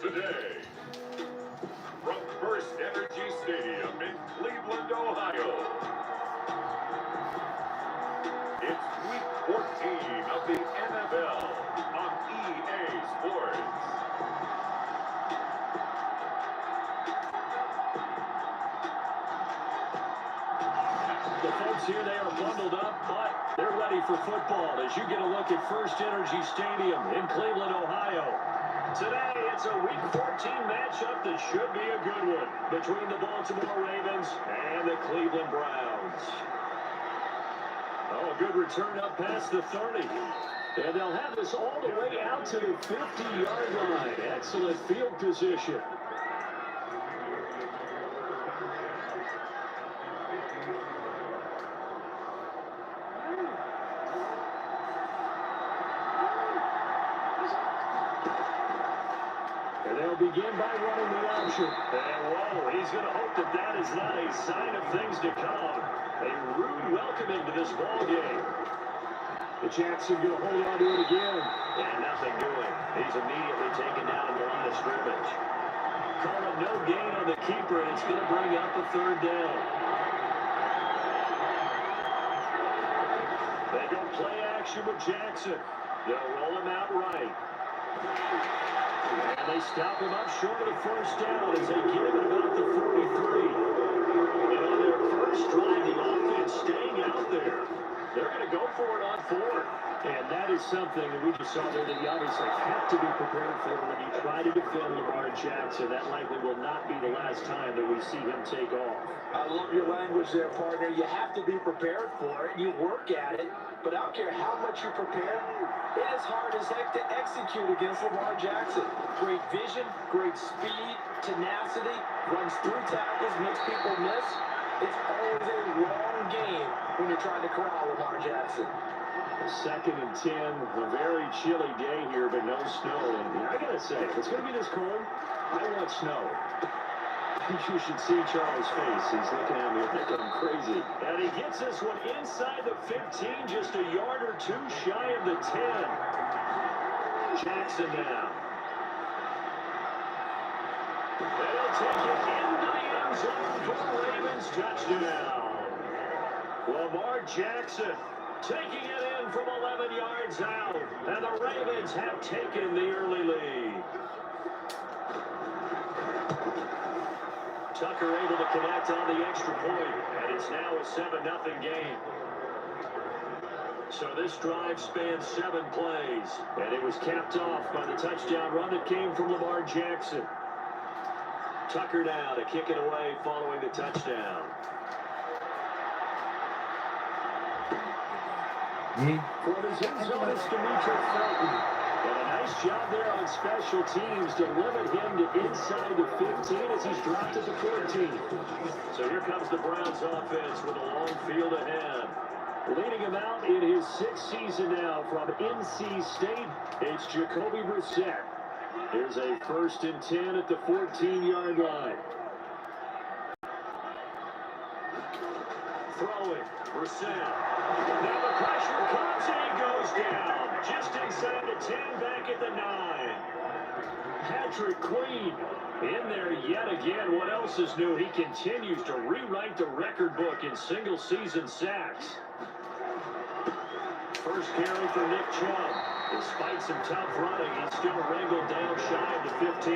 today. From First Energy Stadium in Cleveland, Ohio. It's Week 14 of the NFL on EA Sports. The folks here, they are bundled up, but they're ready for football as you get a look at First Energy Stadium in Cleveland, Ohio. Today, it's a Week 14 matchup that should be a good one between the Baltimore Ravens and the Cleveland Browns. Oh, a good return up past the 30. And they'll have this all the way out to the 50-yard line. Excellent field position. And they'll begin by running the option. And whoa, he's going to hope that that is not a sign of things to come. A rude welcoming to this ball game. The Jackson going to hold on to it again. And nothing doing. He's immediately taken down in the line of scrimmage. Call it no gain on the keeper, and it's going to bring up a third down. They go play action with Jackson. They'll roll him out right. And they stop him up short of the first down as they give it about the 43. And on their first drive, the offense staying out there. They're going to go for it on fourth. And that is something that we just saw there that you obviously have to be prepared for when you try to defend Lamar Jackson. That likely will not be the last time that we see him take off. I love your language there, partner. You have to be prepared for it. You work at it. But I don't care how much you prepare, it is hard as heck to execute against Lamar Jackson. Great vision, great speed, tenacity, runs through tackles, makes people miss. It's always a long game when you're trying to corral Lamar Jackson. Second and 10, a very chilly day here, but no snow. And I gotta say, if it's gonna be this cold, I want snow. You should see Charles' face. He's looking at me like I'm crazy. And he gets this one inside the 15, just a yard or two shy of the 10. Jackson now. They'll take it into the end zone for the Ravens touchdown. Lamar Jackson taking it in from 11 yards out. And the Ravens have taken the early lead. Tucker able to connect on the extra point, and it's now a 7-0 game. So this drive spans 7 plays, and it was capped off by the touchdown run that came from Lamar Jackson. Tucker now to kick it away following the touchdown. For his end zone, it's Demetric Felton. And a nice job there on special teams to limit him to inside the 15 as he's dropped at the 14. So here comes the Browns offense with a long field ahead. Leading him out in his 6th season now from NC State, it's Jacoby Brissett. Here's a 1st and 10 at the 14-yard line. Throwing, Brissett. Now the pressure comes and he goes down. Just inside the 10, back at the 9. Patrick Queen in there yet again. What else is new? He continues to rewrite the record book in single-season sacks. First carry for Nick Chubb. Despite some tough running, he's still wrangled down shy of the 15.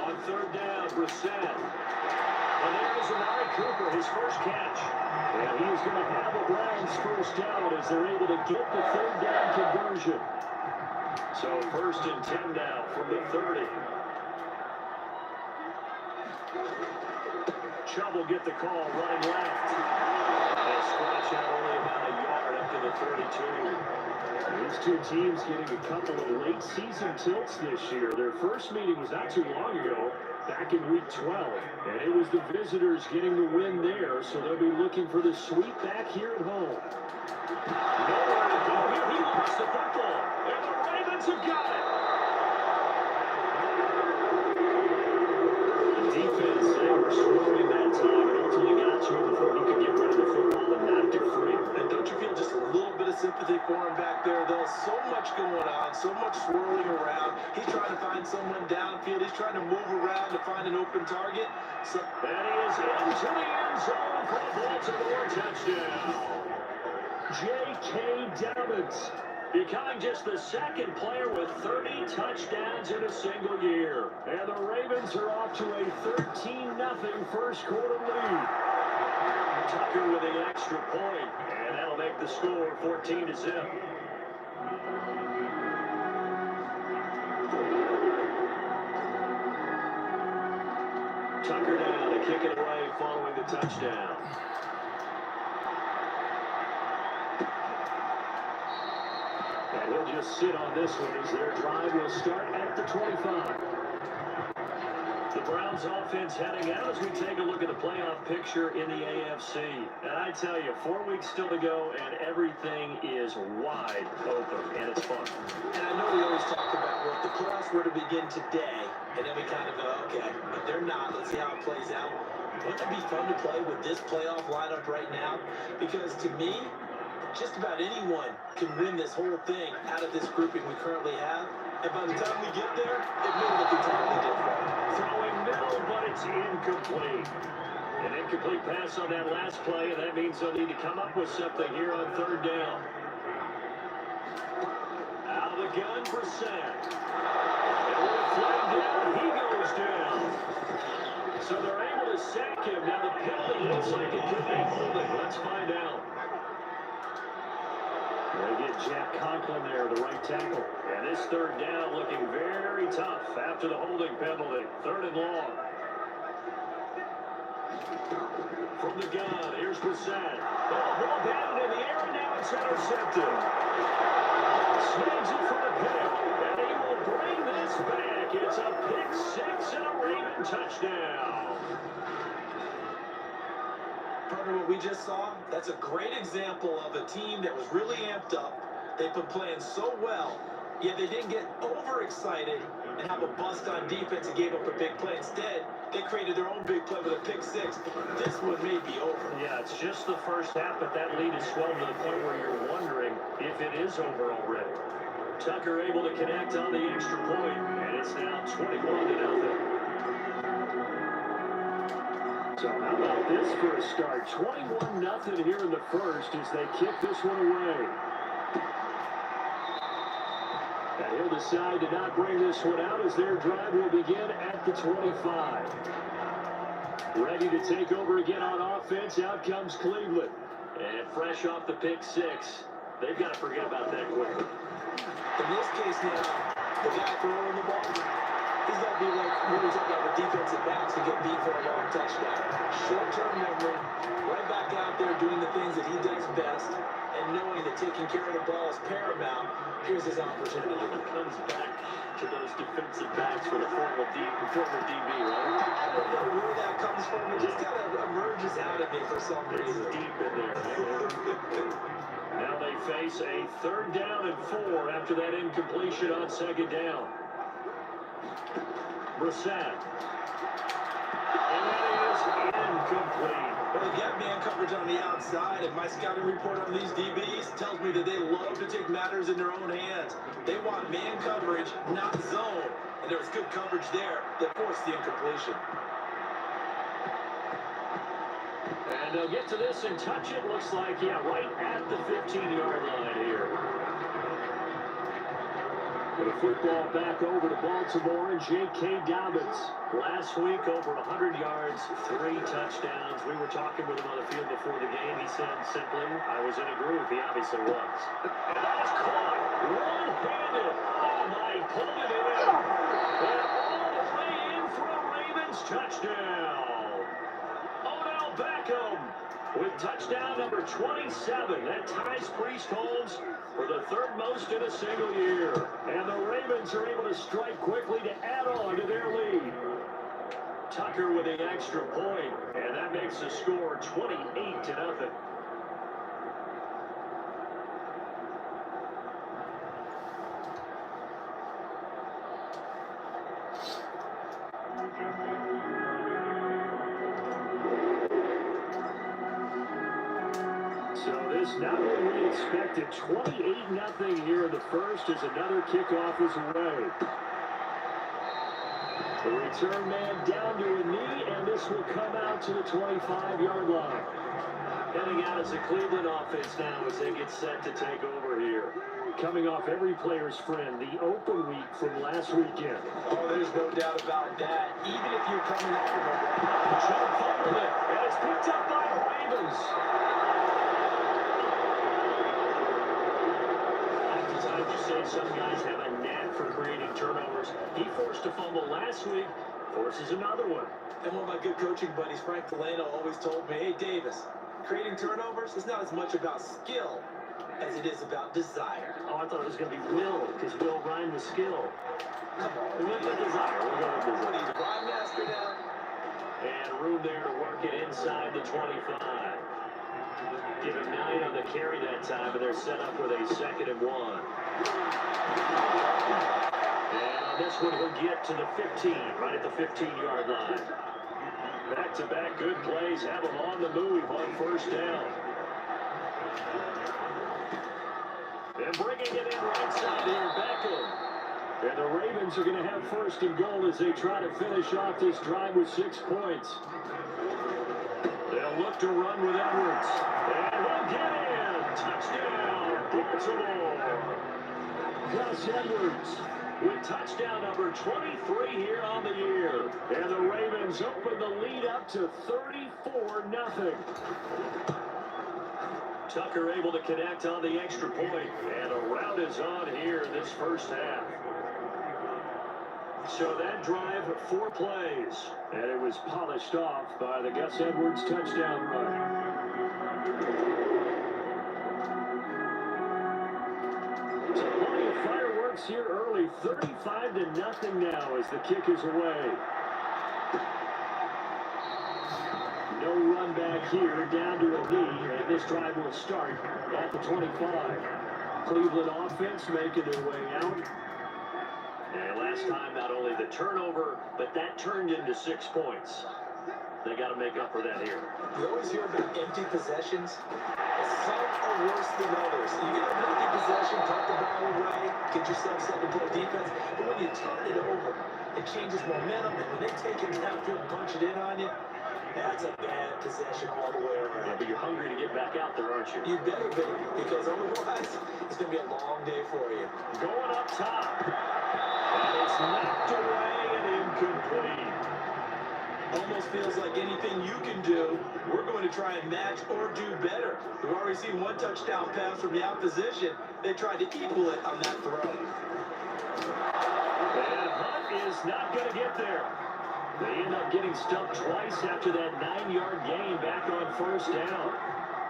On third down, Brissett. And there is Amari Cooper, his first catch. And he is going to have the Browns first down as they're able to get the third down conversion. So 1st and 10 now from the 30. Chubb will get the call running left. And scratch out only about a yard up to the 32. These two teams getting a couple of late season tilts this year. Their first meeting was not too long ago, back in week 12. And it was the visitors getting the win there, so they'll be looking for the sweep back here at home. Nowhere to go here. He lost the football. And the Ravens have got it. The defense, they were swarming that time and ultimately got to him before he could get rid of the football and not sympathy for him back there, though. So much going on, so much swirling around. He's trying to find someone downfield. He's trying to move around to find an open target. So and he is into the end zone for a Baltimore touchdown. J.K. Dobbins becoming just the second player with 30 touchdowns in a single year. And the Ravens are off to a 13-0 first quarter lead. Tucker with an extra point, and that'll make the score 14-0. Tucker down to kick it away following the touchdown. And he'll just sit on this one as their drive will start at the 25. The Browns offense heading out as we take a look at the playoff picture in the AFC. And I tell you, 4 weeks still to go, and everything is wide open, and it's fun. And I know we always talk about, well, if the playoffs were to begin today, and then we kind of go, okay, but they're not. Let's see how it plays out. Wouldn't it be fun to play with this playoff lineup right now? Because to me, just about anyone can win this whole thing out of this grouping we currently have. And by the time we get there, it may look entirely different. Throwing middle, but it's incomplete. An incomplete pass on that last play, and that means they'll need to come up with something here on third down. Out of the gun for Brissett. And with a flag down, he goes down. So they're able to sack him. Now the penalty looks like it could be holding. Let's find out. They get Jack Conklin there, the right tackle. And this third down looking very tough after the holding penalty. Third and long. From the gun, here's Brissett. Ball batted in the air, and now it's intercepted. Snags it for the pick, and he will bring this back. It's a pick six and a Raven touchdown. Partner, what we just saw, that's a great example of a team that was really amped up. They've been playing so well, yet they didn't get overexcited and have a bust on defense and gave up a big play. Instead, they created their own big play with a pick six. This one may be over. Yeah, it's just the first half, but that lead is swelled to the point where you're wondering if it is over already. Tucker able to connect on the extra point, and it's now 21-0. So how about this for a start? 21-0 here in the first as they kick this one away. And he'll decide to not bring this one out as their drive will begin at the 25. Ready to take over again on offense. Out comes Cleveland. And fresh off the pick six, they've got to forget about that quickly. In this case now, the guy throwing the ball, he's got to be like when we talk about the defensive backs who get beat for a long touchdown. Short-term memory, right back out there doing the things that he does best, and knowing that taking care of the ball is paramount. Here's his opportunity. He comes back to those defensive backs for the former DB, right? I don't know where that comes from. It just kind of emerges out of me for some reason. It's deep in there. Now they face a third down and 4 after that incompletion on second down. Brissett. And that is incomplete. Well, they got man coverage on the outside, and my scouting report on these DBs tells me that they love to take matters in their own hands. They want man coverage, not zone. And there was good coverage there that forced the incompletion. And they'll get to this and touch it, looks like, yeah, right at the 15-yard line here. The football back over to Baltimore and J.K. Dobbins. Last week, over 100 yards, 3 touchdowns. We were talking with him on the field before the game. He said simply, I was in a groove. He obviously was. And that's caught one-handed. Oh, my, pulled it in. And all the way in for a Ravens touchdown. Odell Beckham with touchdown number 27. That ties Priest Holmes for the third most in a single year. And the Ravens are able to strike quickly to add on to their lead. Tucker with an extra point, and that makes the score 28-0. So this not what we expected. 28-0 here in the first as another kickoff is away. The return man down to a knee, and this will come out to the 25-yard line. Heading out as a Cleveland offense now as they get set to take over here. Coming off every player's friend, the open week from last weekend. Oh, there's no doubt about that. Even if you're coming off of a Chubb fumbled it, and it's picked up by the Ravens. Oftentimes you say some guys have a knack for creating turnovers. He forced a fumble last week, forces another one. And one of my good coaching buddies, Frank Delano, always told me, hey, Davis, creating turnovers is not as much about skill as it is about desire. Oh, I thought it was going to be will, because Will rhymed with skill. Come on. We went with desire. We'll go with desire. What are you, the rhyme master now? And room there to work it inside the 25. Give him 9 on the carry that time, and they're set up with a 2nd and 1. And on this one, he'll get to the 15, right at the 15-yard line. Back-to-back good plays have them on the move on first down. And bringing it in right side here, Beckham. And the Ravens are going to have 1st and goal as they try to finish off this drive with 6 points. They'll look to run with Edwards. And they'll get in. Touchdown, Baltimore. Gus Edwards with touchdown number 23 here on the year. And the Ravens open the lead up to 34-0. Tucker able to connect on the extra point, and a rout is on here in this first half. So that drive, 4 plays, and it was polished off by the Gus Edwards touchdown run. So plenty of fireworks here early, 35-0 now as the kick is away. No run back here, down to a knee, and this drive will start at the 25. Cleveland offense making their way out. And last time, not only the turnover, but that turned into 6 points. They got to make up for that here. You always hear about empty possessions. Some are worse than others. You get an empty possession, tuck the ball away, get yourself set to play defense. But when you turn it over, it changes momentum, and when they take it downfield and punch it in on you, that's a bad possession all the way around. Yeah, but you're hungry to get back out there, aren't you? You better be, because otherwise, it's going to be a long day for you. Going up top. And it's knocked away and incomplete. Almost feels like anything you can do, we're going to try and match or do better. We've already seen 1 touchdown pass from the opposition. They tried to equal it on that throw. And Hunt is not going to get there. They end up getting stumped twice after that 9-yard gain back on first down.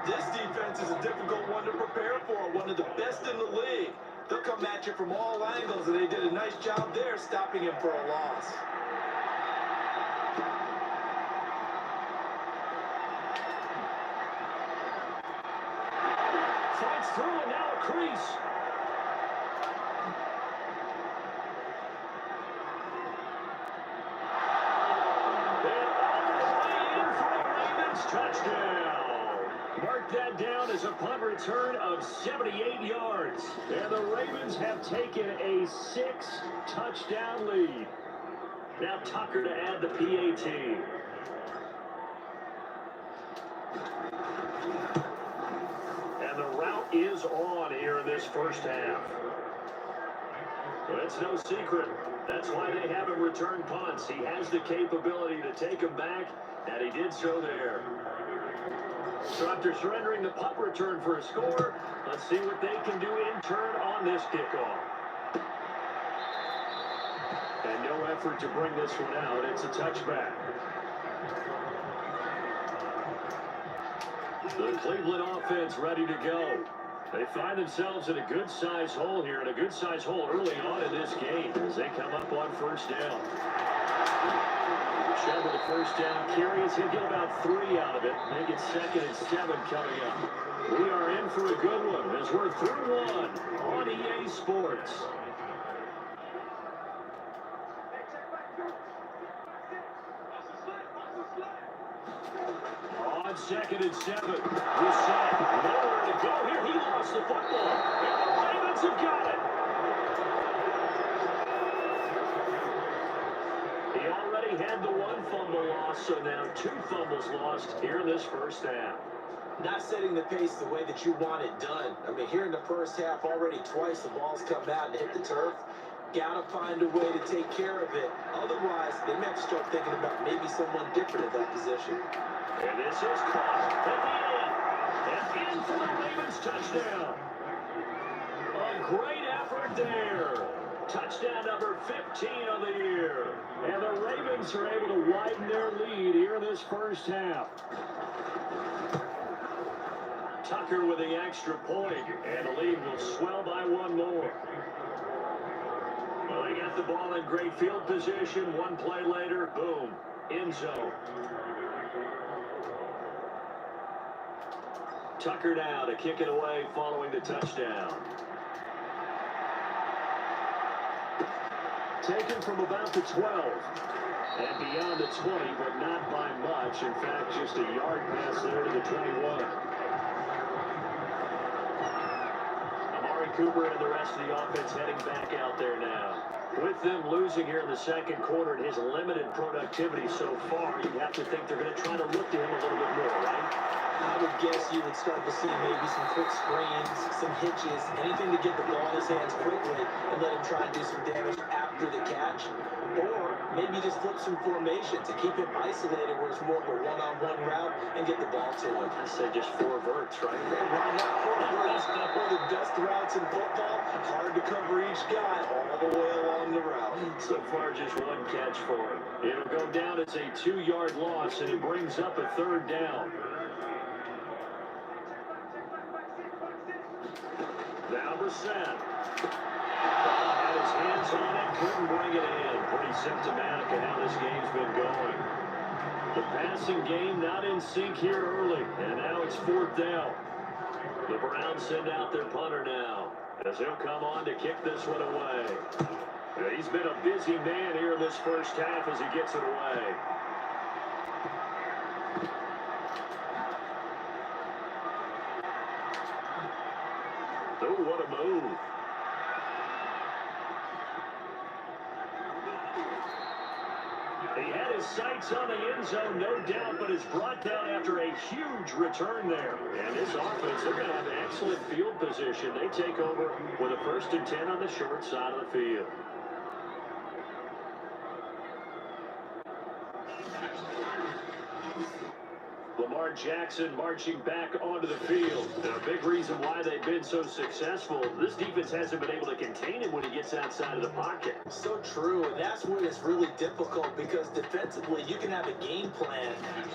This defense is a difficult one to prepare for, one of the best in the league. They'll come at you from all angles, and they did a nice job there stopping him for a loss. Fights through, and now a crease. Touchdown. Mark that down as a punt return of 78 yards. And the Ravens have taken a 6-touchdown lead. Now Tucker to add the PAT. And the route is on here in this first half. But it's no secret. That's why they haven't returned punts. He has the capability to take them back, and he did so there. So after surrendering the punt return for a score, let's see what they can do in turn on this kickoff. And no effort to bring this one out. It's a touchback. The Cleveland offense ready to go. They find themselves in a good-sized hole here, and a good-sized hole early on in this game as they come up on first down. Chubb with the first down carries. He'll get about 3 out of it. Make it 2nd and 7 coming up. We are in for a good one as we're through 1 on EA Sports. On second and 7. Reset. Nowhere to go here. He lost the football. And the Ravens have got it. He already had the one fumble loss, so now 2 fumbles lost here in this first half. Not setting the pace the way that you want it done. I mean, here in the first half, already twice the ball's come out and hit the turf. Got to find a way to take care of it. Otherwise, they may have to start thinking about maybe someone different at that position. And this is caught at the end. And in for the Ravens touchdown. A great effort there. Touchdown number 15 on the year. And the Ravens are able to widen their lead here in this first half. Tucker with the extra point, and the lead will swell by 1 more. Well, they got the ball in great field position. 1 play later, boom, end zone. Tucker now to kick it away following the touchdown. Taken from about the 12 and beyond the 20, but not by much. In fact, just a yard pass there to the 21. Cooper and the rest of the offense heading back out there now. With them losing here in the second quarter and his limited productivity so far, you have to think they're going to try to look to him a little bit more, right? I would guess you would start to see maybe some quick screens, some hitches, anything to get the ball in his hands quickly and let him try and do some damage after the catch. Or maybe just flip some formation to keep him isolated where it's more of a one-on-one route and get the ball to him. I said just 4 verts, right? Why not 4 verts? One of the best routes in football. Hard to cover each guy all the way along the route. So far, just 1 catch for him. It'll go down as a 2-yard loss, and it brings up a 3rd down. Now Brissett. Had his hands on it, couldn't bring it in. Pretty symptomatic of how this game's been going. The passing game not in sync here early, and now it's 4th down. The Browns send out their punter now, as he'll come on to kick this one away. He's been a busy man here in this first half as he gets it away. Oh, what a move. He had his sights on the end zone, no doubt, but is brought down after a huge return there. And this offense, they're going to have excellent field position. They take over with a 1st and 10 on the short side of the field. Lamar Jackson marching back onto the field. And a big reason why they've been so successful, this defense hasn't been able to contain him when he gets outside of the pocket. So true, and that's when it's really difficult because defensively you can have a game plan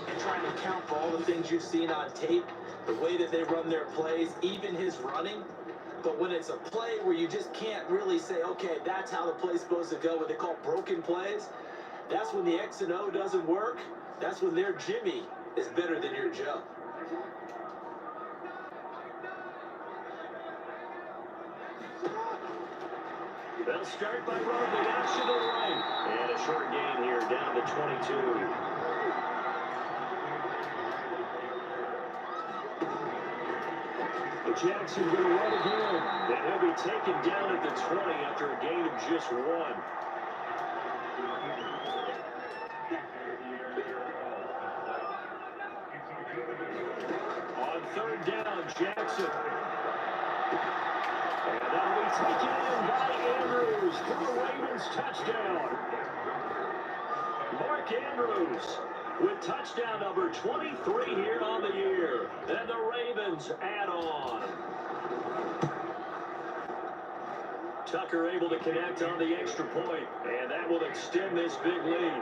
and try to account for all the things you've seen on tape, the way that they run their plays, even his running. But when it's a play where you just can't really say, okay, that's how the play's supposed to go, what they call broken plays, that's when the X and O doesn't work. That's when their Jimmy is better than your Joe. They'll start by running the out to the right. And a short gain here down to 22. Jackson going to run again. And he'll be taken down at the 20 after a gain of just 1. On 3rd down, Jackson. And that'll be taken in by Andrews for the Ravens touchdown. Mark Andrews with touchdown number 23 here on the year. And the Ravens add on. Tucker able to connect on the extra point, and that will extend this big lead.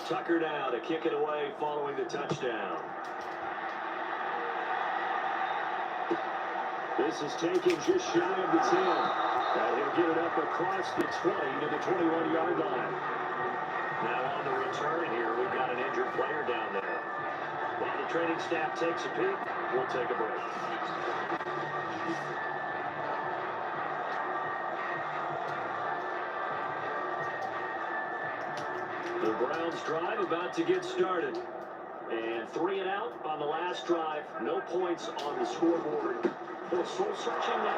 Tucker now to kick it away following the touchdown. This is taken just shy of the 10. And he'll get it up across the 20 to the 21-yard line. Now on the return here, we've got an injured player down there. While the training staff takes a peek, we'll take a break. The Browns drive about to get started. And 3 and out on the last drive. No points on the scoreboard. Well, soul searching now?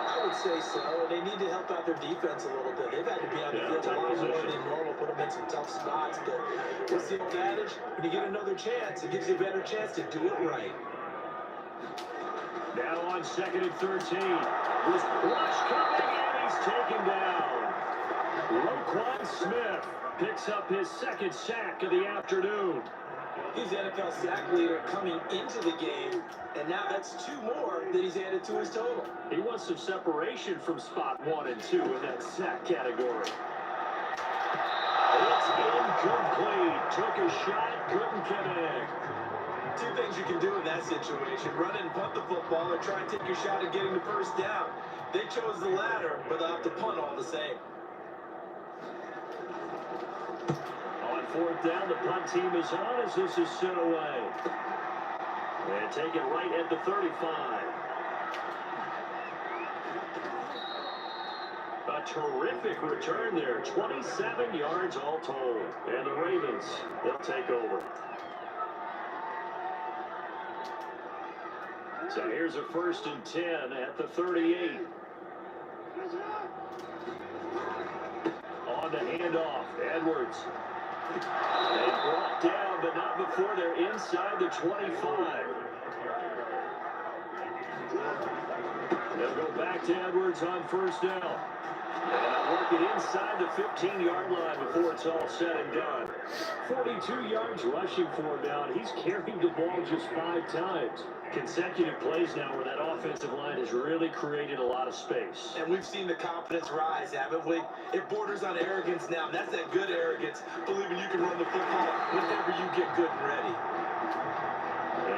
I would say so. And they need to help out their defense a little bit. They've had to be on the field a lot more than normal, put them in some tough spots. But what's the old adage? When you get another chance, it gives you a better chance to do it right. Now on 2nd and 13. This rush coming, and he's taken down. Roquan Smith picks up his 2nd sack of the afternoon. He's the NFL sack leader coming into the game, and now that's 2 more that he's added to his total. He wants some separation from spot 1 and 2 in that sack category. It's incomplete. Took a shot, couldn't connect. 2 things you can do in that situation: run and punt the football, or try and take your shot at getting the first down. They chose the latter, but they'll have to punt all the same. On 4th down, the punt team is on as this is sent away. And take it right at the 35. A terrific return there. 27 yards all told. And the Ravens, they'll take over. So here's a 1st and 10 at the 38. On the handoff, Edwards. They brought down, but not before they're inside the 25. They'll go back to Edwards on 1st down. And work it inside the 15-yard line before it's all said and done. 42 yards rushing for him now, and he's carried the ball just 5 times. Consecutive plays now where that offensive line has really created a lot of space. And we've seen the confidence rise, haven't we? It borders on arrogance now, and that's that good arrogance, believing you can run the football whenever you get good and ready.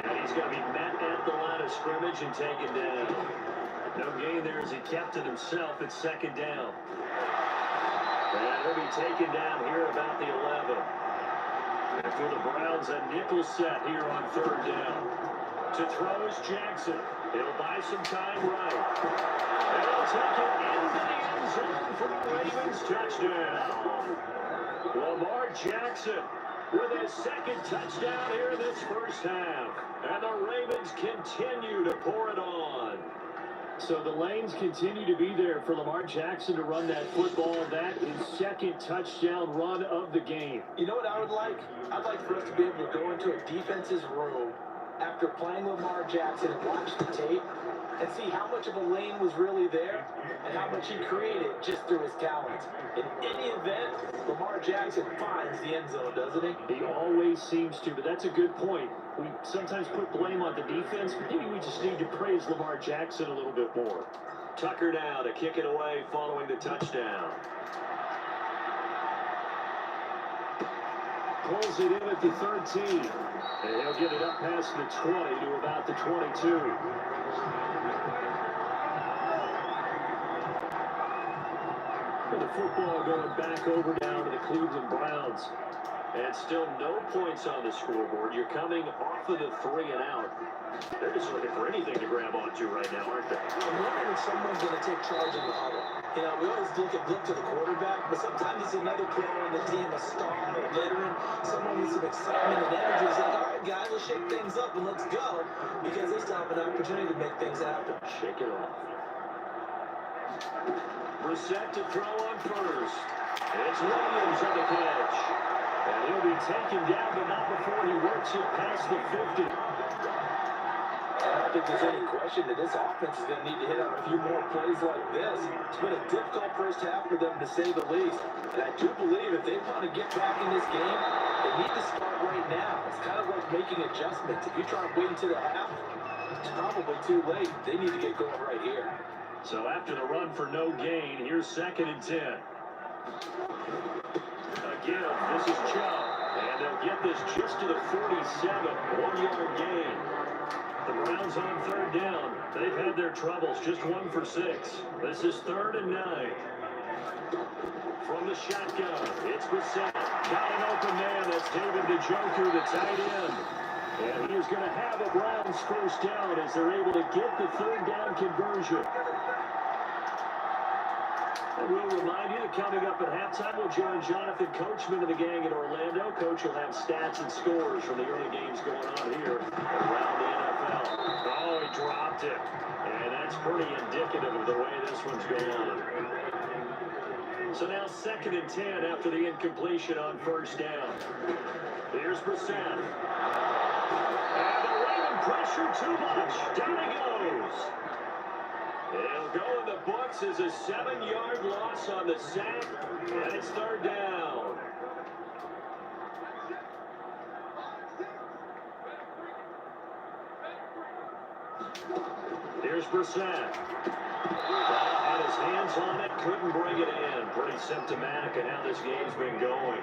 And he's going to be met at the line of scrimmage and taken down. No gain there as he kept it himself at 2nd down. And he'll be taken down here about the 11. And for the Browns, a nickel set here on 3rd down. To throw is Jackson. He'll buy some time right. And he'll take it into the end zone for the Ravens touchdown. Lamar Jackson with his 2nd touchdown here in this 1st half. And the Ravens continue to pour it on. So the lanes continue to be there for Lamar Jackson to run that football. That is 2nd touchdown run of the game. You know what I would like? I'd like for us to be able to go into a defense's room after playing Lamar Jackson and watch the tape and see how much of a lane was really there and how much he created just through his talents. In any event, Lamar Jackson finds the end zone, doesn't he? He always seems to, but that's a good point. We sometimes put blame on the defense. Maybe we just need to praise Lamar Jackson a little bit more. Tucker now to kick it away following the touchdown. Pulls it in at the 13. And he'll get it up past the 20 to about the 22. And the football going back over down to the Cleveland Browns. And still no points on the scoreboard. You're coming off of the 3 and out. They're just looking for anything to grab onto right now, aren't they? I'm wondering if someone's going to take charge in the huddle. You know, we always look to the quarterback, but sometimes it's another player on the team, a star, a veteran, someone with some excitement and energy. It's like, all right, guys, let's shake things up and let's go, because they still have an opportunity to make things happen. Shake it off. Brissett to throw on 1st. It's Williams on the catch. And he'll be taken down, but not before he works it past the 50. I don't think there's any question that this offense is going to need to hit on a few more plays like this. It's been a difficult 1st half for them, to say the least. And I do believe if they want to get back in this game, they need to start right now. It's kind of like making adjustments. If you try and wait until the half, it's probably too late. They need to get going right here. So after the run for no gain, here's 2nd and 10. Again, this is Chubb, and they'll get this just to the 47, 1-yard gain. The Browns on 3rd down. They've had their troubles, just 1 for 6. This is 3rd and 9. From the shotgun, it's Brissett. Got an open man, that's David Njoku, the tight end. And he is going to have a Browns 1st down as they're able to get the 3rd down conversion. And we'll remind you that coming up at halftime, we'll join Jonathan Coachman and the gang in Orlando. Coach will have stats and scores from the early games going on here around the NFL. Oh, he dropped it. And that's pretty indicative of the way this one's going. So now 2nd and 10 after the incompletion on first down. Here's Brissett. And the Raven pressure too much. Down he goes. It'll go in the books as a 7-yard loss on the sack, and it's 3rd down. Here's Brissett. Had his hands on it, couldn't bring it in. Pretty symptomatic of how this game's been going.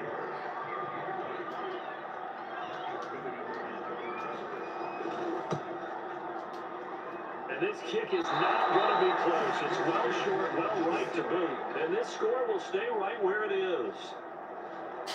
And this kick is not going to be close. It's well short, well right to boot. And this score will stay right where it is.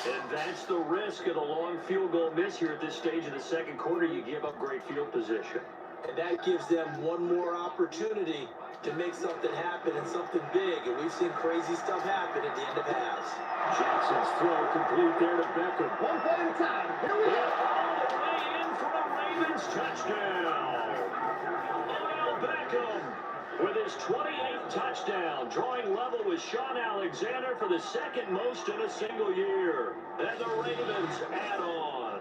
And that's the risk of the long field goal miss here at this stage of the second quarter. You give up great field position. And that gives them one more opportunity to make something happen and something big. And we've seen crazy stuff happen at the end of halves. Jackson's throw complete there to Beckham. One play at a time. Here we go. All the way in for a Ravens touchdown. Beckham with his 28th touchdown, drawing level with Sean Alexander for the 2nd most in a single year. And the Ravens add on.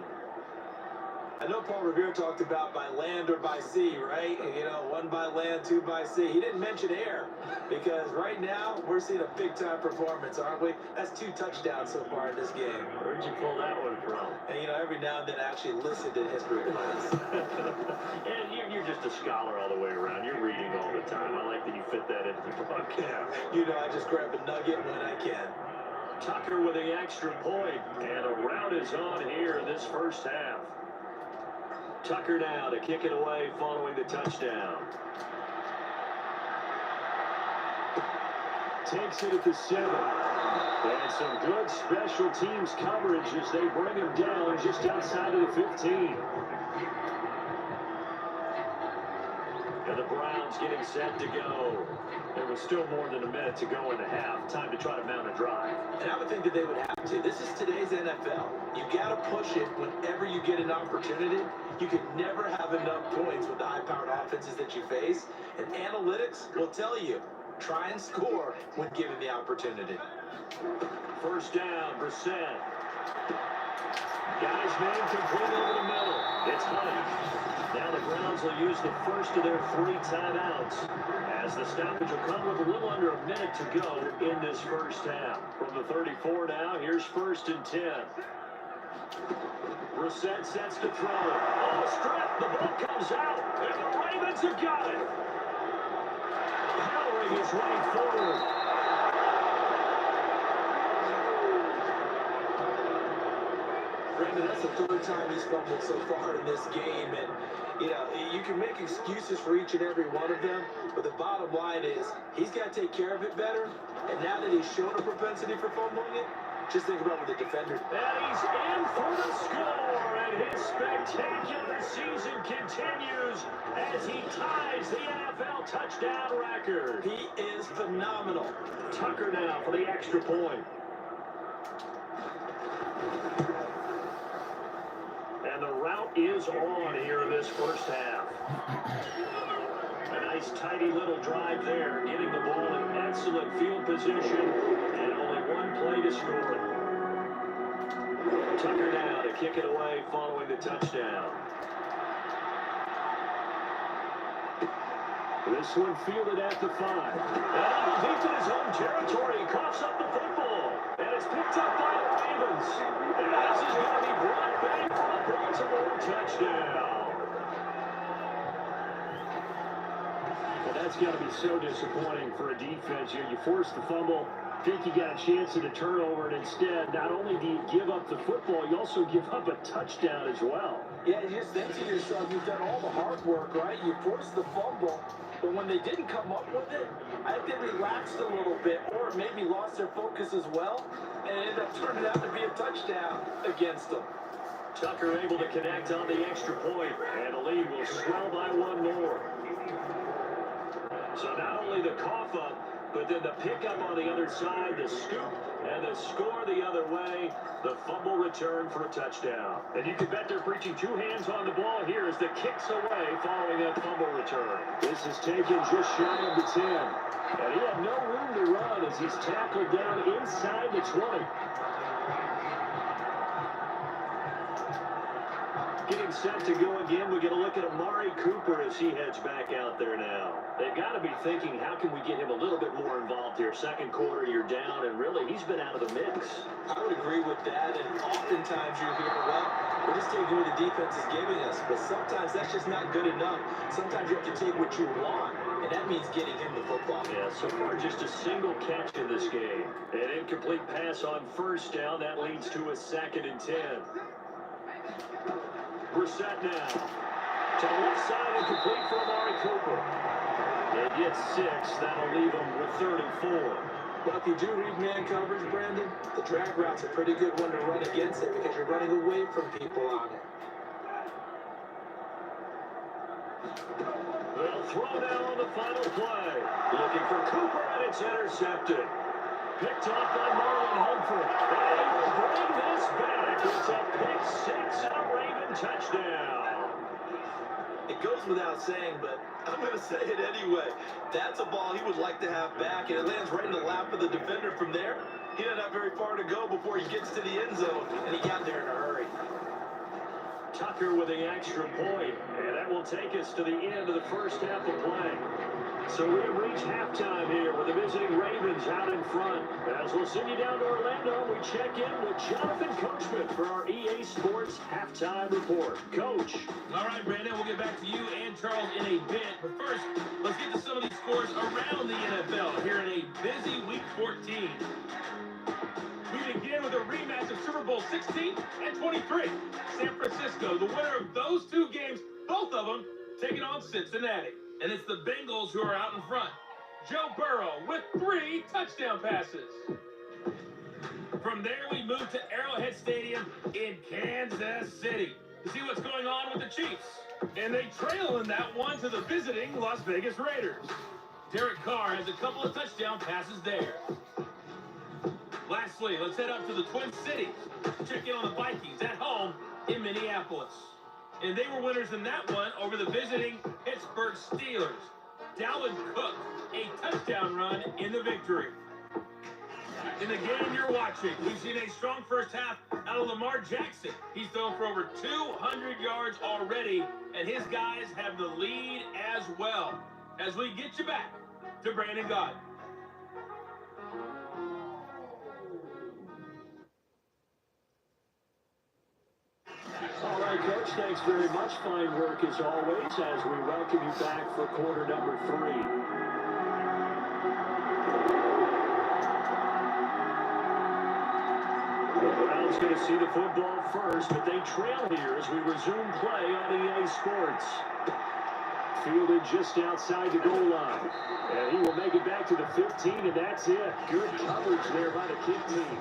I know Paul Revere talked about by land or by sea, right? You know, 1 by land, 2 by sea. He didn't mention air because right now we're seeing a big-time performance, aren't we? That's 2 touchdowns so far in this game. Where'd you pull that one from? And, you know, every now and then I actually listened in history class. And you're just a scholar all the way around. You're reading all the time. I like that you fit that into the book. Yeah, you know, I just grab a nugget when I can. Tucker with the extra point, and a rout is on here in this first half. Tucker now to kick it away following the touchdown. Takes it at the 7. And some good special teams coverage as they bring him down just outside of the 15. And the Browns getting set to go. There was still more than a minute to go in the half. Time to try to mount a drive. And I would think that they would have to. This is today's NFL. You got to push it whenever you get an opportunity. You can never have enough points with the high-powered offenses that you face. And analytics will tell you, try and score when given the opportunity. First down, Brissett. Guys man complete over the middle. It's Hunt. Now the Browns will use the first of their 3 timeouts as the stoppage will come with a little under a minute to go in this first half. From the 34 now, here's 1st and 10. Brissett sets to throw. Oh, strip. The ball comes out. And the Ravens have got it. Powering his way forward. Brandon, that's the 3rd time he's fumbled so far in this game. And, you know, you can make excuses for each and every one of them. But the bottom line is he's got to take care of it better. And now that he's shown a propensity for fumbling it, just think about what the defender. And he's in for the score, and his spectacular season continues as he ties the NFL touchdown record. He is phenomenal. Tucker now for the extra point. And the route is on here in this first half. A nice tidy little drive there, getting the ball in excellent field position, and only 1 play to score it. Tucker now to kick it away following the touchdown. This one fielded at the 5. And deep in his own territory, he coughs up the football. And it's picked up by the Ravens. And this is going to be brought back for a Baltimore touchdown. Well, that's got to be so disappointing for a defense here. You force the fumble, think you got a chance at a turnover, and instead, not only do you give up the football, you also give up a touchdown as well. Yeah, you just think to yourself, you've done all the hard work, right? You forced the fumble, but when they didn't come up with it, I think they relaxed a little bit, or maybe lost their focus as well, and it ended up turning out to be a touchdown against them. Tucker able to connect on the extra point, and the lead will swell by 1 more. So not only the cough up, But then the pickup on the other side, the scoop, and the score the other way. The fumble return for a touchdown. And you can bet they're preaching two hands on the ball here as the kick's away following that fumble return. This is taken just shy of the 10. And he had no room to run as he's tackled down inside the 20. Getting set to go again. We get a look at Amari Cooper as he heads back out there now. They've got to be thinking, how can we get him a little bit more involved here? Second quarter, you're down, and really, he's been out of the mix. I would agree with that, and oftentimes you hear, well, we're just taking what the defense is giving us, but sometimes that's just not good enough. Sometimes you have to take what you want, and that means getting him the football. Yeah, so far just a single catch in this game. An incomplete pass on first down. That leads to a 2nd and 10. We're set now. To the left side and complete for Amari Cooper. They get 6. That'll leave them with 3rd and 4. Well, if you do read man coverage, Brandon, the drag route's a pretty good one to run against it because you're running away from people on it. They'll throw now on the final play. Looking for Cooper, and it's intercepted. Picked off by Marlon Humphrey. And he will bring this back. It's a pick 6 and a Raven touchdown. It goes without saying, but I'm going to say it anyway. That's a ball he would like to have back, and it lands right in the lap of the defender from there. He didn't have very far to go before he gets to the end zone, and he got there in a hurry. Tucker with the extra point, and that will take us to the end of the first half of play. So we have reached halftime here with the visiting Ravens out in front. As we'll send you down to Orlando, we check in with Jonathan Coachman for our EA Sports Halftime Report. Coach. All right, Brandon, we'll get back to you and Charles in a bit. But first, let's get to some of these scores around the NFL here in a busy Week 14. We begin with a rematch of Super Bowl 16 and 23. San Francisco, the winner of those two games, both of them taking on Cincinnati. And it's the Bengals who are out in front. Joe Burrow with 3 touchdown passes. From there, we move to Arrowhead Stadium in Kansas City to see what's going on with the Chiefs. And they trail in that one to the visiting Las Vegas Raiders. Derek Carr has a couple of touchdown passes there. Lastly, let's head up to the Twin Cities to check in on the Vikings at home in Minneapolis. And they were winners in that one over the visiting Pittsburgh Steelers. Dalvin Cook, a touchdown run in the victory. In the game you're watching, we've seen a strong first half out of Lamar Jackson. He's thrown for over 200 yards already, and his guys have the lead as well. As we get you back to Brandon Gott. All right, Coach, thanks very much. Fine work as always as we welcome you back for quarter number 3. The Browns going to see the football first, but they trail here as we resume play on EA Sports. Fielded just outside the goal line. And he will make it back to the 15, and that's it. Good coverage there by the kick team.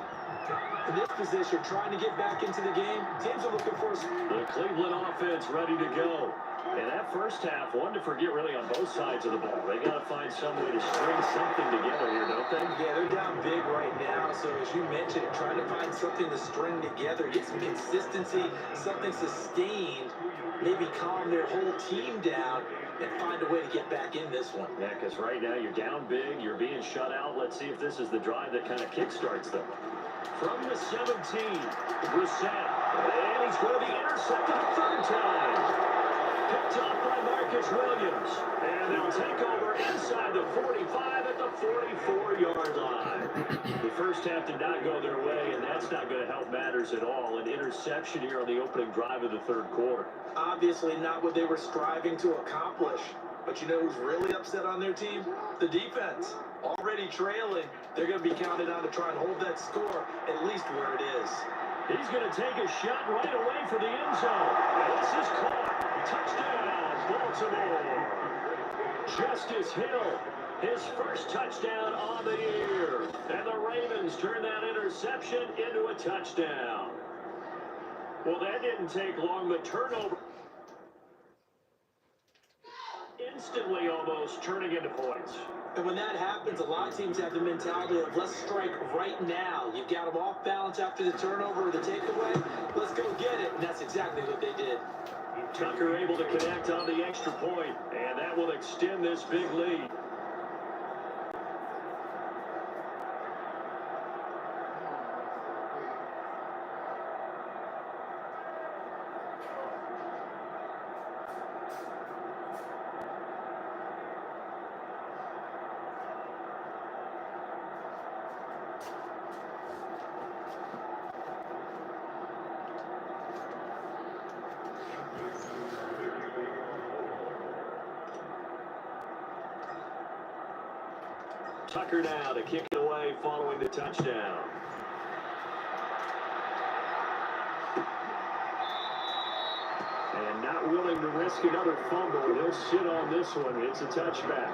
In this position, trying to get back into the game, teams are looking for The Cleveland offense ready to go. And that first half, one to forget really on both sides of the ball. They got to find some way to string something together here, don't they? Yeah, they're down big right now. So as you mentioned, trying to find something to string together, get some consistency, something sustained, maybe calm their whole team down and find a way to get back in this one. Yeah, because right now you're down big, you're being shut out. Let's see if this is the drive that kind of kickstarts them. From the 17, Brissett, and he's going to be intercepted a 3rd time. Picked off by Marcus Williams, and they'll take over inside the 45 at the 44-yard line. The first half did not go their way, and that's not going to help matters at all. An interception here on the opening drive of the 3rd quarter. Obviously not what they were striving to accomplish. But you know who's really upset on their team? The defense. Already trailing. They're going to be counted on to try and hold that score at least where it is. He's going to take a shot right away for the end zone. And this is caught. Touchdown, Baltimore. Justice Hill, his first touchdown on the year. And the Ravens turn that interception into a touchdown. Well, that didn't take long. The turnover instantly almost turning into points. And when that happens, a lot of teams have the mentality of let's strike right now. You've got them off balance after the turnover or the takeaway. Let's go get it. And that's exactly what they did. Tucker able to connect on the extra point, and that will extend this big lead. Tucker now to kick it away following the touchdown. And not willing to risk another fumble. He'll sit on this one. It's a touchback.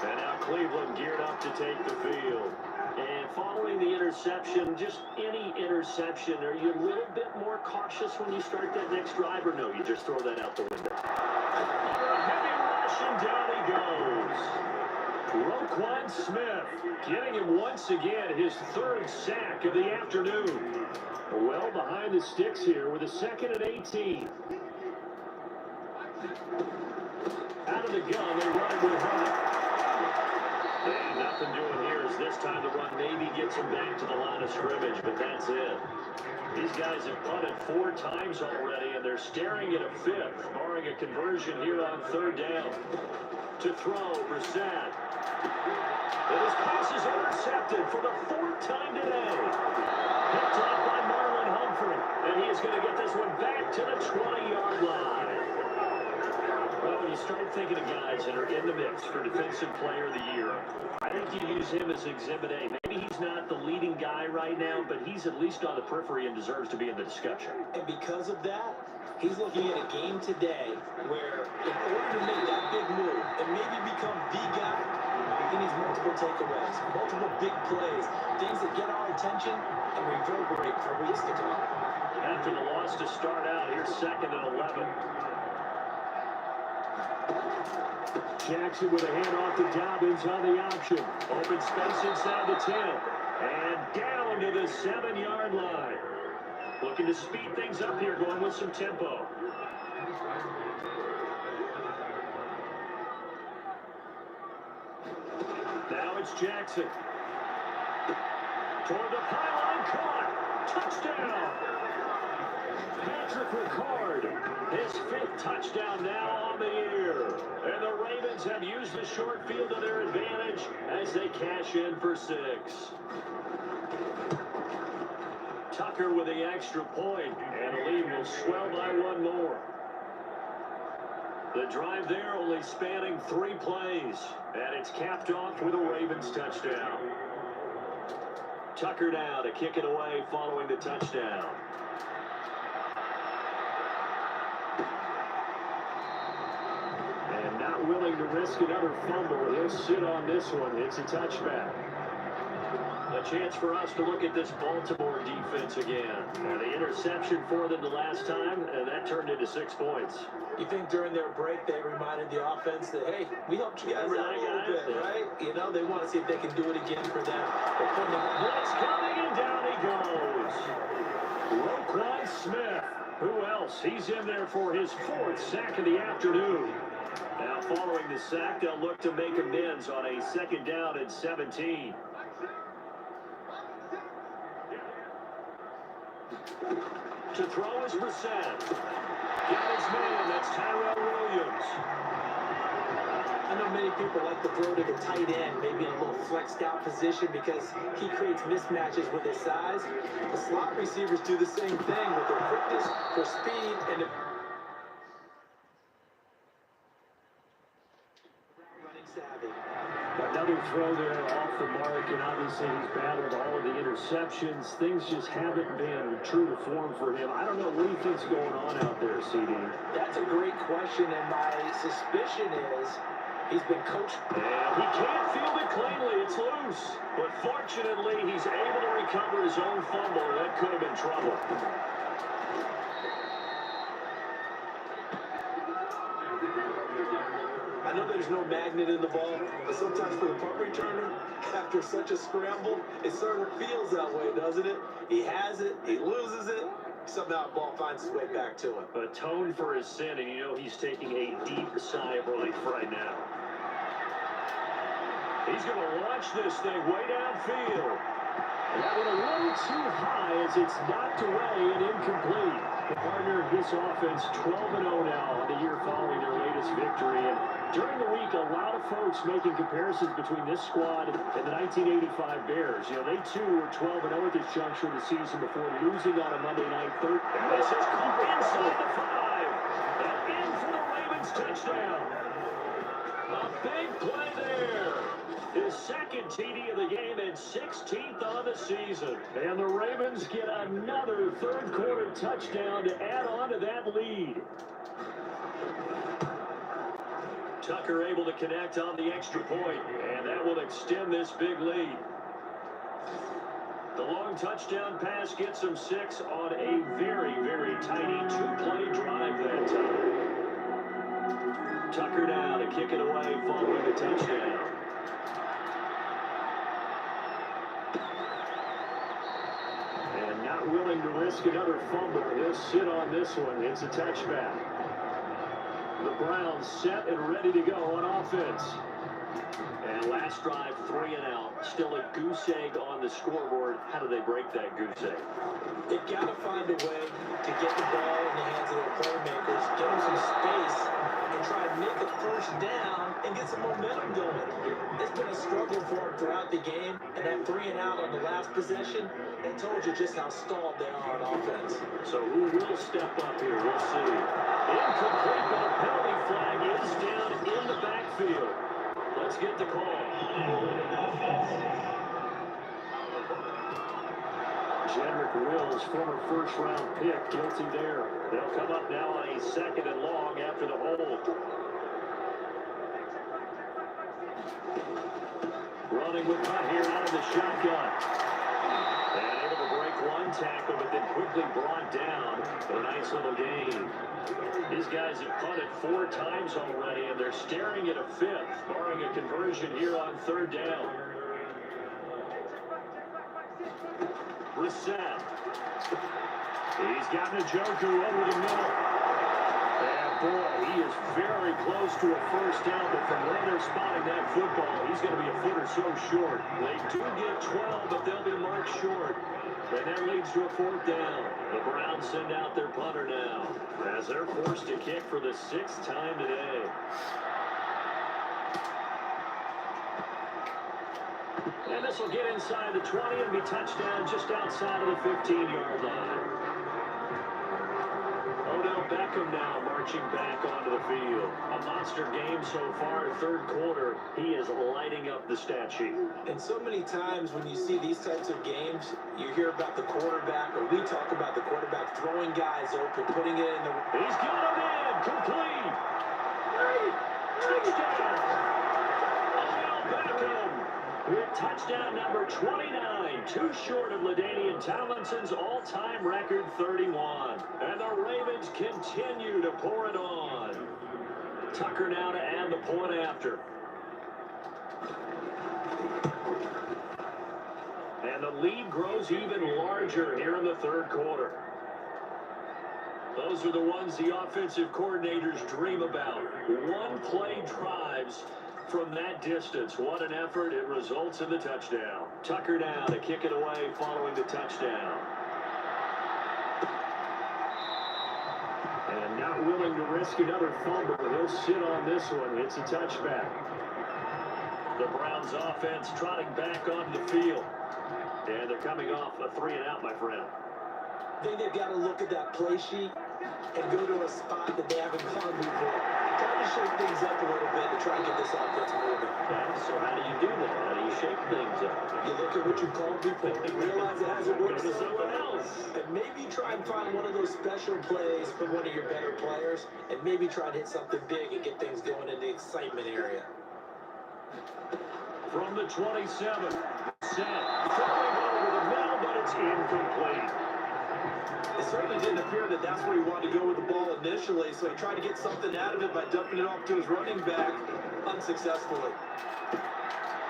And now Cleveland geared up to take the field. And following the interception, just any interception, are you a little bit more cautious when you start that next drive, or no, you just throw that out the window? A heavy rush, and down he goes. Roquan Smith getting him once again his third sack of the afternoon. Well behind the sticks here with a 2nd and 18. Out of the gun, they run with Hunt. And nothing doing here as this time the run maybe gets him back to the line of scrimmage, but that's it. These guys have punted 4 times already, and they're staring at a 5th, barring a conversion here on 3rd down. To throw, Brissett. And his pass is intercepted for the 4th time today. Picked up by Marlon Humphrey, and he is going to get this one back to the 20-yard line. Well, when you start thinking of guys that are in the mix for Defensive Player of the Year, I think you use him as Exhibit A. Maybe he's not the leading guy right now, but he's at least on the periphery and deserves to be in the discussion. And because of that, he's looking at a game today where in order to make that big move and maybe become the guy, he needs multiple takeaways, multiple big plays, things that get our attention and reverberate for weeks to come. After the loss to start out, here's 2nd and 11. Jackson with a handoff to Dobbins on the option. Open space inside the 10. And down to the 7-yard line. Looking to speed things up here, going with some tempo. Now it's Jackson. Toward the pylon, caught. Touchdown. Patrick Ricard, his 5th touchdown now on the year. And the Ravens have used the short field to their advantage as they cash in for 6. Tucker with the extra point, and the lead will swell by 1 more. The drive there only spanning 3 plays, and it's capped off with a Ravens touchdown. Tucker now to kick it away following the touchdown. And not willing to risk another fumble. He'll sit on this one. It's a touchback. A chance for us to look at this Baltimore defense again. The interception for them the last time, and that turned into 6 points. You think during their break they reminded the offense that, hey, we helped you guys out a little bit, right? You know, they want to see if they can do it again for them. Blitz coming, and down he goes. Roquan Smith. Who else? He's in there for his 4th sack of the afternoon. Now following the sack, they'll look to make amends on a 2nd down and 17. To throw is Brissett. Got his man, that's Tyrell Williams. I know many people like to throw to the tight end, maybe in a little flexed out position because he creates mismatches with his size. The slot receivers do the same thing with their quickness, their speed, and running savvy. Another throw there off the mark, and obviously he's battled all of the interceptions. Things just haven't been true to form for him. I don't know what he thinks going on out there, CD. That's a great question, and my suspicion is he's been coached. And he can't field it cleanly. It's loose. But fortunately, he's able to recover his own fumble. That could have been trouble. there's no magnet in the ball, but sometimes for the punt returner, after such a scramble, it sort of feels that way, doesn't it? He has it, he loses it, somehow the ball finds its way back to him. Atone for his sin, and you know he's taking a deep sigh of relief right now. He's going to launch this thing way downfield. That went a little too high as it's knocked away and incomplete. The partner of this offense, 12-0 now on the year following their latest victory. And during the week, a lot of folks making comparisons between this squad and the 1985 Bears. You know, they too were 12-0 at this juncture of the season before losing on a Monday night third. And this is caught inside the 5. And in for the Ravens touchdown. A big play there. His second TD of the game and 16th on the season. And the Ravens get another third-quarter touchdown to add on to that lead. Tucker able to connect on the extra point, and that will extend this big lead. The long touchdown pass gets him 6 on a very, very tiny two-play drive that time. Tucker now to kick it away following the touchdown. Not willing to risk another fumble. He'll sit on this one. It's a touchback. The Browns set and ready to go on offense. And last drive, 3 and out. Still a goose egg on the scoreboard. How do they break that goose egg? They've got to find a way to get the ball in the hands of their playmakers, get them some space, and try to make a first down and get some momentum going. It's been a struggle for them throughout the game, and that 3 and out on the last possession, that told you just how stalled they are on offense. So who will step up here? We'll see. Incomplete, but a penalty flag is down in the backfield. Let's get the call. Jedrick Wills, former first-round pick, guilty there. They'll come up now on a 2nd and long after the hold. Running with Hunt here out of the shotgun. And able to break one tackle, but then quickly brought down. A nice little gain. These guys have punted 4 times already, and they're staring at a 5th, barring a conversion here on 3rd down. Reset. He's got Njoku over the middle. And boy, he is very close to a first down, but from where they're spotting that football, he's going to be a foot or so short. They do get 12, but they'll be marked short. And that leads to a 4th down. The Browns send out their punter now, as they're forced to kick for the 6th time today. And this will get inside the 20 and be touchdown just outside of the 15-yard line. Odell Beckham now marching back onto the field. A monster game so far, 3rd quarter. He is lighting up the stat sheet. And so many times when you see these types of games, you hear about the quarterback, or we talk about the quarterback throwing guys open, putting it in the... He's got him in! Complete! Touchdown! Odell Beckham with touchdown number 29, too short of LaDainian Tomlinson's all-time record 31. And the Ravens continue to pour it on. Tucker now to add the point after. And the lead grows even larger here in the 3rd quarter. Those are the ones the offensive coordinators dream about. One-play drives from that distance. What an effort. It results in the touchdown. Tucker now to kick it away following the touchdown. And not willing to risk another fumble. He'll sit on this one. It's a touchback. The Browns offense trotting back onto the field. And they're coming off a 3 and out, my friend. I think they've got to look at that play sheet and go to a spot that they haven't gone before. Try to shake things up a little bit to try and get this offense moving. Okay, so how do you do that? How do you shake things up? You look at what you called before, you realize it hasn't worked Go to somewhere something else. and maybe try and find one of those special plays from one of your better players, and maybe try to hit something big and get things going in the excitement area. From the 27, set, throwing over the middle, but it's incomplete. It certainly didn't appear that that's where he wanted to go with the ball initially, so he tried to get something out of it by dumping it off to his running back. unsuccessfully.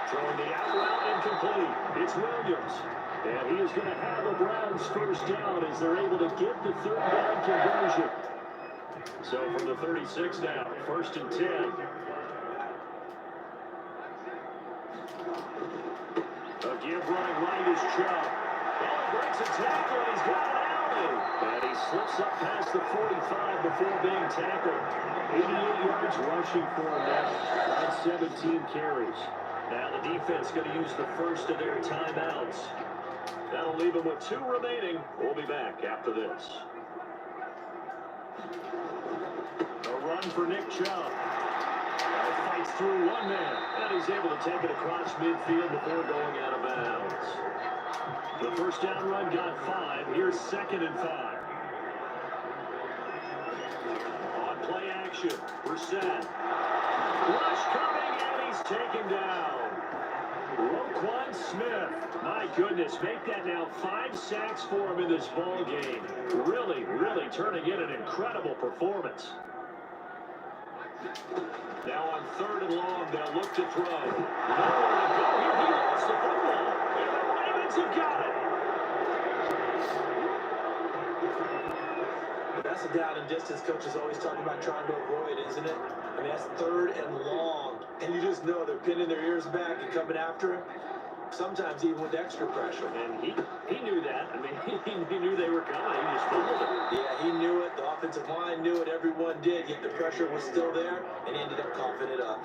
Throwing the out route incomplete. It's Williams. And he is going to have the Browns first down as they're able to get the third down conversion. So from the 36 now, 1st and 10. A give running right is Chubb. Oh, he breaks a tackle and he's got an alley. And he slips up past the 45 before being tackled. 88 yards rushing for him now on 17 carries. Now the defense going to use the first of their timeouts. That'll leave them with 2 remaining. We'll be back after this. A run for Nick Chubb. Fights through one man, and he's able to take it across midfield before going out of bounds. The first down run got 5. Here's 2nd and 5. On play action, Brissett. Rush coming, and he's taken down. Roquan Smith. My goodness, make that now 5 sacks for him in this ball game. Really, really turning in an incredible performance. Now on 3rd and long, they'll look to throw. Nowhere to go here. He lost the football. And the Ravens have got it. That's a down and distance coach is always talking about trying to avoid, isn't it? I mean, that's 3rd and long. And you just know they're pinning their ears back and coming after him. Sometimes even with extra pressure. And he knew that. I mean, he knew they were coming. He just fumbled it. Yeah, he knew it. The offensive line knew it. Everyone did. Yet the pressure was still there, and he ended up coughing it up.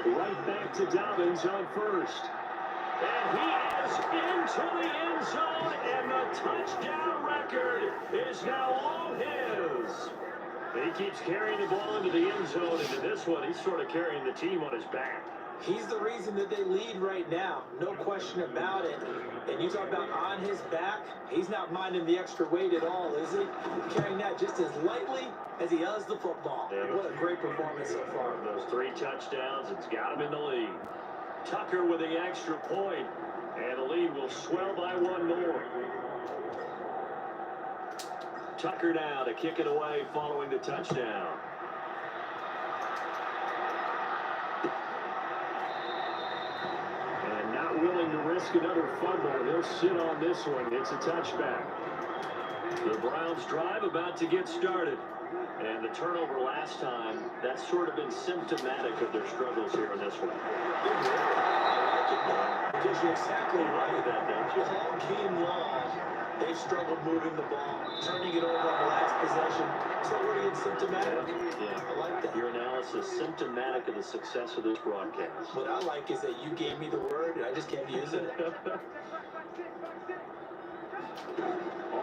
Right back to Dobbins on 1st. And he is into the end zone, and the touchdown record is now all his. He keeps carrying the ball into the end zone, and in this one, he's sort of carrying the team on his back. He's the reason that they lead right now. No question about it. And you talk about on his back, he's not minding the extra weight at all, is he? Carrying that just as lightly as he does the football. Yeah, what a great performance so far. Those 3 touchdowns, it's got him in the lead. Tucker with the extra point, and the lead will swell by 1 more. Tucker now to kick it away following the touchdown. And not willing to risk another fumble. He'll sit on this one. It's a touchback. The Browns drive about to get started. And the turnover last time, that's sort of been symptomatic of their struggles here in this one. Because you're exactly right. All game long, they've struggled moving the ball, turning it over on the last possession. So already it's symptomatic. Yeah, I like that. Your analysis symptomatic of the success of this broadcast. What I like is that you gave me the word, and I just kept using it.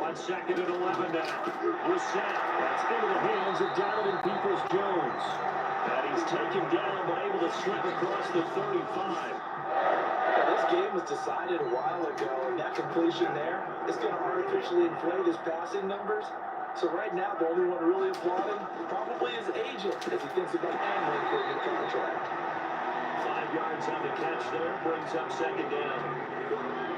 On 2nd and 11 now. Brissett. That's into the hands of Donovan Peoples-Jones. And he's taken down, but able to slip across the 35. This game was decided a while ago, and that completion there is going to artificially inflate his passing numbers. So right now, the only one really applauding probably his agent as he thinks about angling for a new contract. 5 yards on the catch there, brings up 2nd down.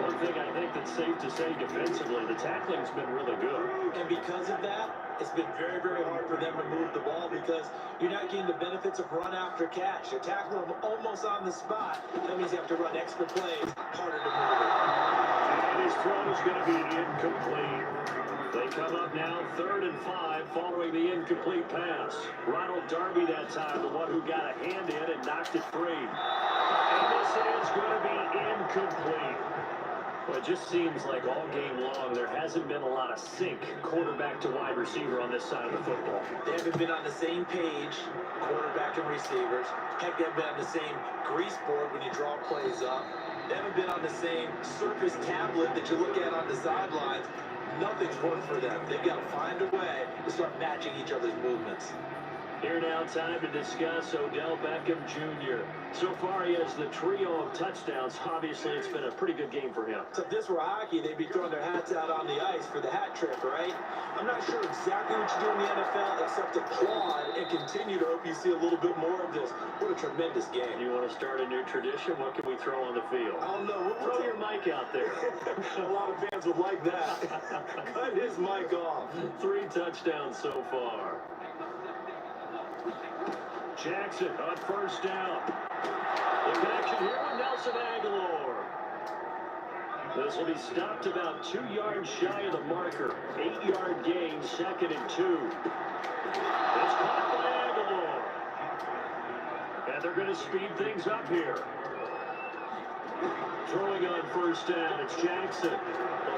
One thing I think that's safe to say defensively, the tackling's been really good. And because of that, it's been very, very hard for them to move the ball because you're not getting the benefits of run after catch. You're tackling them almost on the spot. That means you have to run extra plays, harder to move it. And his throw is going to be incomplete. They come up now 3rd and 5 following the incomplete pass. Ronald Darby that time, the one who got a hand in and knocked it free. And this is going to be incomplete. Well, it just seems like all game long there hasn't been a lot of sync quarterback to wide receiver on this side of the football. They haven't been on the same page, quarterback and receivers. Heck, they haven't been on the same grease board when you draw plays up. They haven't been on the same surface tablet that you look at on the sidelines. Nothing's worked for them. They've got to find a way to start matching each other's movements. Here now, time to discuss Odell Beckham Jr. So far, he has the trio of touchdowns. Obviously, it's been a pretty good game for him. So if this were hockey, they'd be throwing their hats out on the ice for the hat trick, right? I'm not sure exactly what you do in the NFL except applaud and continue to hope you see a little bit more of this. What a tremendous game. You want to start a new tradition? What can we throw on the field? I don't know. Throw your mic out there. A lot of fans would like that. Cut his mic off. 3 touchdowns so far. Jackson on first down. The connection here with Nelson Aguilar. This will be stopped about 2 yards shy of the marker. 8-yard gain, 2nd and 2. It's caught by Aguilar. And they're going to speed things up here. Throwing on first down, it's Jackson.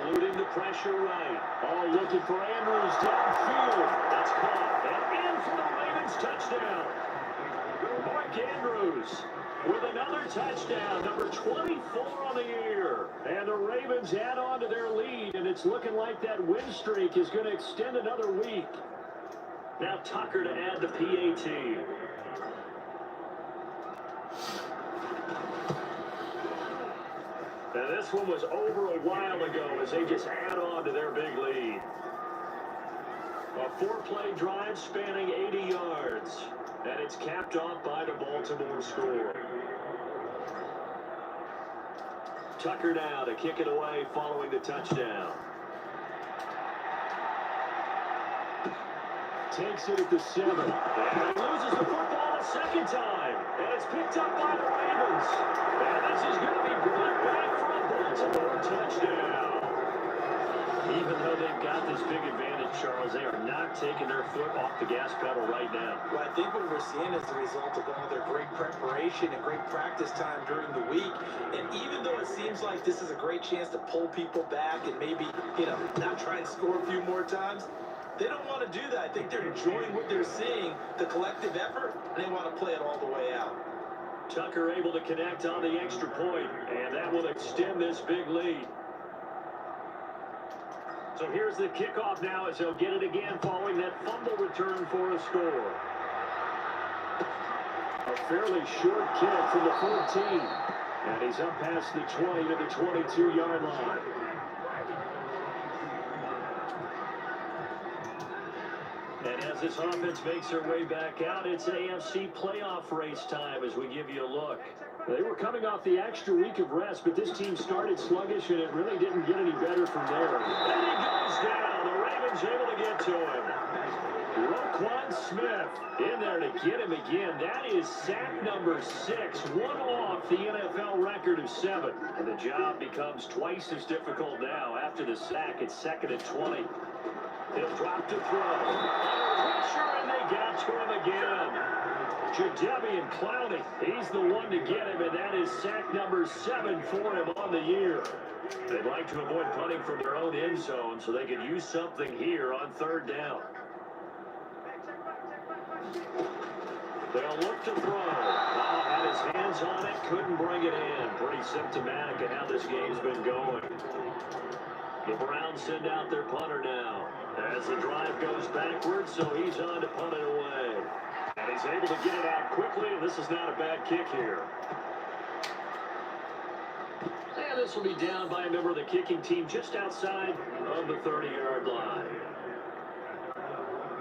Eluding the pressure right. All looking for Andrews downfield. That's caught. And in for the Ravens touchdown. Mark Andrews with another touchdown, number 24 on the year. And the Ravens add on to their lead, and it's looking like that win streak is going to extend another week. Now Tucker to add the PAT. And this one was over a while ago as they just add on to their big lead. A 4-play drive spanning 80 yards. And it's capped off by the Baltimore score. Tucker now to kick it away following the touchdown. Takes it at the 7. And he loses the football a second time. And it's picked up by the Ravens. And this is going to be brought back for a Baltimore touchdown. Even though they've got this big advantage, Charles, they are not taking their foot off the gas pedal right now. Well, I think what we're seeing is the result of all their great preparation and great practice time during the week. And even though it seems like this is a great chance to pull people back and maybe, not try and score a few more times, they don't want to do that. I think they're enjoying what they're seeing, the collective effort, and they want to play it all the way out. Tucker able to connect on the extra point, and that will extend this big lead. So here's the kickoff now as they'll get it again following that fumble return for a score. A fairly short kick from the 14. And he's up past the 20 to the 22-yard line. And as this offense makes their way back out, it's AFC playoff race time as we give you a look. They were coming off the extra week of rest, but this team started sluggish, and it really didn't get any better from there. And he goes down. The Ravens able to get to him. Roquan Smith in there to get him again. That is sack number 6, one off the NFL record of 7. And the job becomes twice as difficult now. After the sack, it's 2nd and 20. He'll drop to throw. Pressure, and they got to him again. Jadeveon Clowney, he's the one to get him, and that is sack number 7 for him on the year. They'd like to avoid punting from their own end zone so they could use something here on 3rd down. They'll look to throw. Had his hands on it, couldn't bring it in. Pretty symptomatic of how this game's been going. The Browns send out their punter now as the drive goes backwards, so he's on to punt it away. And he's able to get it out quickly, and this is not a bad kick here. And this will be down by a member of the kicking team just outside of the 30-yard line.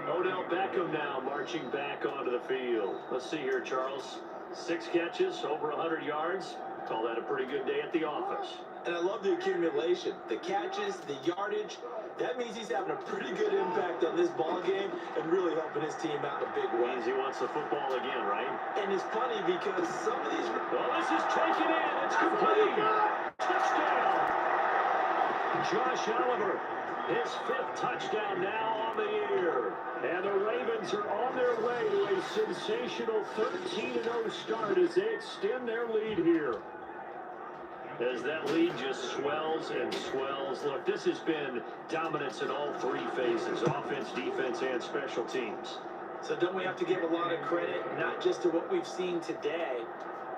Odell Beckham now marching back onto the field. Let's see here, Charles. 6 catches, over 100 yards. Call that a pretty good day at the office. And I love the accumulation, the catches, the yardage. That means he's having a pretty good impact on this ball game and really helping his team out in a big way. Means he wants the football again, right? And it's funny because some of these... Well, this is taken in. It's complete. Touchdown. Josh Oliver, his 5th touchdown now on the year. And the Ravens are on their way to a sensational 13-0 start as they extend their lead here. As that lead just swells and swells. Look, this has been dominance in all 3 phases, offense, defense, and special teams. So don't we have to give a lot of credit, not just to what we've seen today,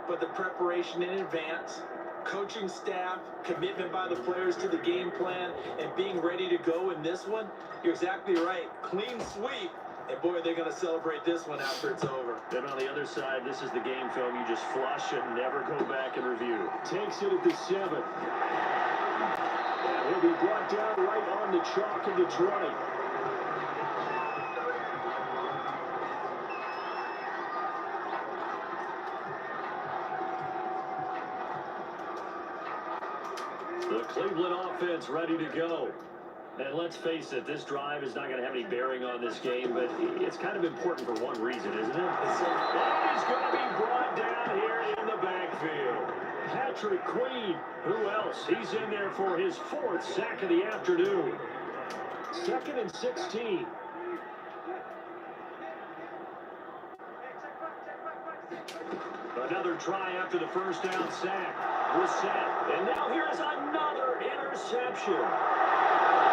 but the preparation in advance, coaching staff, commitment by the players to the game plan, and being ready to go in this one? You're exactly right. Clean sweep. And boy, they're going to celebrate this one after it's over. Then on the other side, this is the game film you just flush and never go back and review. Takes it at the 7. And he'll be brought down right on the chalk of the 20. The Cleveland offense ready to go. And let's face it, this drive is not going to have any bearing on this game, but it's kind of important for one reason, isn't it? And he's going to be brought down here in the backfield. Patrick Queen, who else? He's in there for his 4th sack of the afternoon. 2nd and 16. Another try after the first down sack. Brissett. And now here's another interception.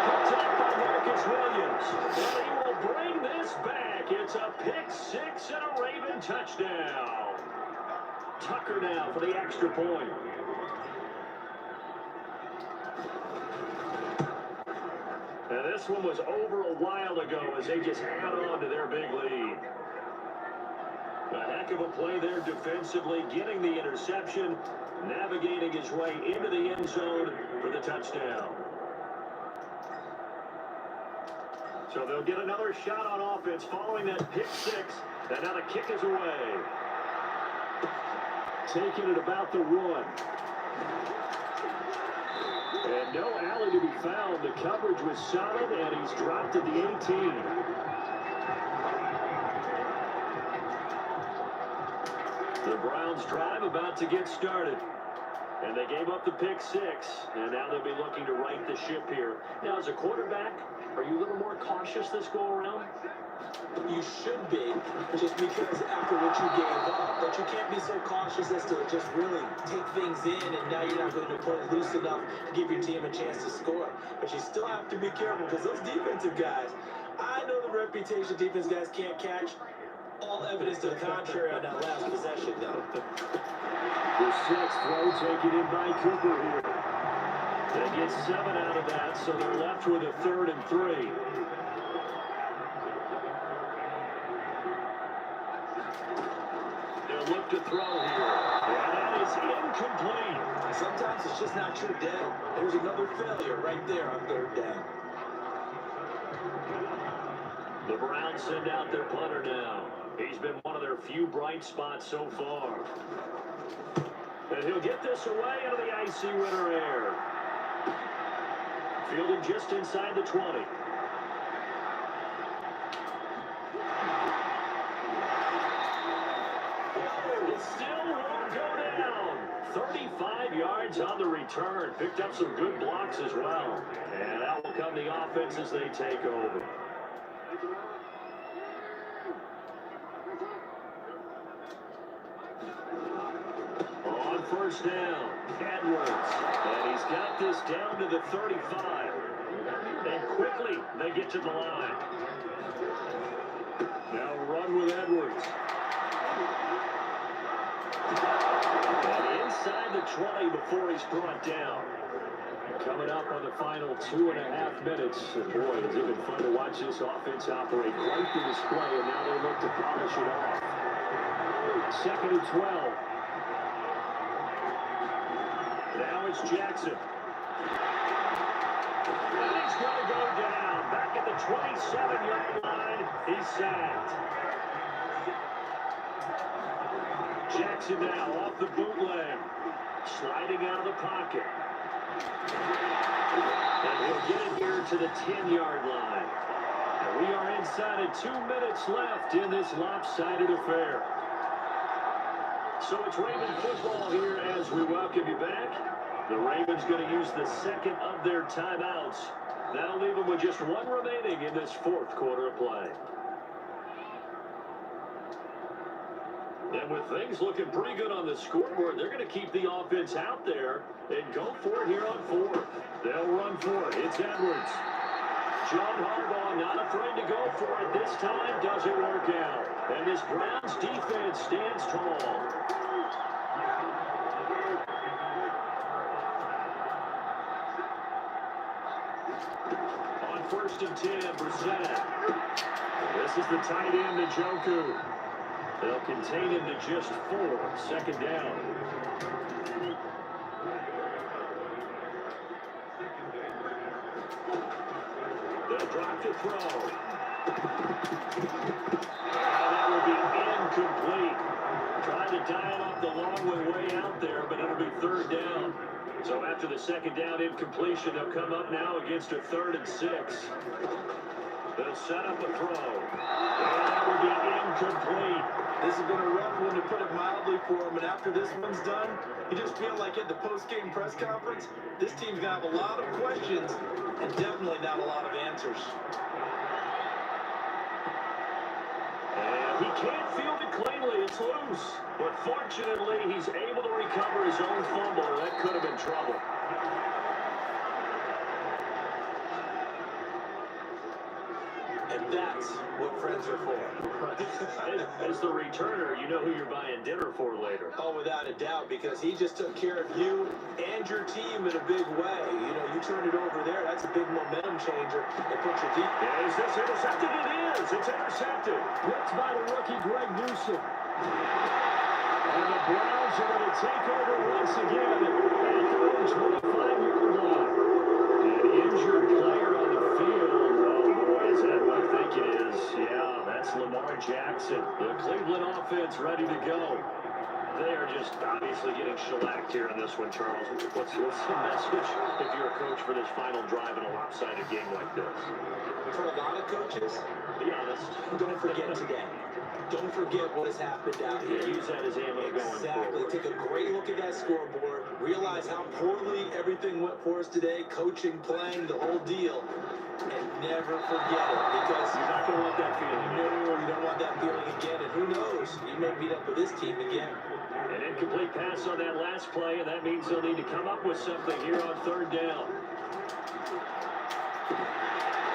Picked up by Marcus Williams. And he will bring this back. It's a pick 6 and a Raven touchdown. Tucker now for the extra point. And this one was over a while ago as they just held on to their big lead. A heck of a play there defensively, getting the interception, navigating his way into the end zone for the touchdown. So they'll get another shot on offense following that pick 6, and now the kick is away. Taking it about the 1. And no alley to be found. The coverage was solid, and he's dropped at the 18. The Browns drive about to get started. And they gave up the pick 6, and now they'll be looking to right the ship here. Now, as a quarterback, are you a little more cautious this go-around? You should be, just because after what you gave up, but you can't be so cautious as to just really take things in, and now you're not going to play loose enough to give your team a chance to score. But you still have to be careful, because those defensive guys, I know the reputation defense guys can't catch. All evidence to the contrary on that last possession, though. The 6th throw taken in by Cooper here. They get 7 out of that, so they're left with a 3rd and 3. They'll look to throw here. And that is incomplete. Sometimes it's just not your day. There's another failure right there on 3rd down. The Browns send out their punter now. He's been one of their few bright spots so far. And he'll get this away into the icy winter air. Fielded just inside the 20. It still won't go down. 35 yards on the return. Picked up some good blocks as well. And out will come the offense as they take over. On 1st down, Edwards. And he's got this down to the 35. And quickly, they get to the line. Now run with Edwards. And inside the 20 before he's brought down. Coming up on the final 2.5 minutes. And boy, it's been fun to watch this offense operate. Quite the display, and now they look to polish it off. 2nd and 12. Now it's Jackson. And he's going to go down. Back at the 27-yard line. He's sacked. Jackson now off the bootleg. Sliding out of the pocket. And he'll get it here to the 10-yard line. And we are inside of 2 minutes left in this lopsided affair. So it's Raven football here as we welcome you back. The Ravens going to use the 2nd of their timeouts. That'll leave them with just 1 remaining in this 4th quarter of play. And with things looking pretty good on the scoreboard, they're going to keep the offense out there and go for it here on 4th. They'll run for it. It's Edwards. John Harbaugh not afraid to go for it. This time doesn't work out. And this Browns defense stands tall. On 1st and 10, Brissett. This is the tight end, Njoku. They'll contain him to just 4. 2nd down. They'll drop to throw. And that will be incomplete. Trying to dial up the long way out there, but it'll be 3rd down. So after the second down incompletion, they'll come up now against a 3rd and 6. They'll set up a throw. And that will be incomplete. This has been a rough one, to put it mildly, for him. And after this one's done, you just feel like at the post-game press conference, this team's going to have a lot of questions and definitely not a lot of answers. And he can't field it cleanly. It's loose. But fortunately, he's able to recover his own fumble. That could have been trouble. And that's what friends are for. As the returner, you know who you're buying dinner for later. Oh, without a doubt, because he just took care of you and your team in a big way. You know, you turn it over there, that's a big momentum changer. It puts you deep. Is this intercepted? It is. It's intercepted. Blitzed by the rookie Greg Newsom. And the Browns are going to take over once again at their own 25-yard line. An injured player on the field. Is that what I think it is? Yeah, that's Lamar Jackson. The Cleveland offense ready to go. They are just obviously getting shellacked here in this one, Charles. What's the message if you're a coach for this final drive in a lopsided game like this? For a lot of coaches, Be honest. don't forget today. Don't forget what has happened out here. Use that as ammo going Exactly. forward. Take a great look at that scoreboard. Realize how poorly everything went for us today. Coaching, playing, the whole deal. And never forget it, because You're not going to want that feeling. no, you don't want that feeling again. And who knows? You may meet up with this team again. An incomplete pass on that last play, and that means they'll need to come up with something here on 3rd down.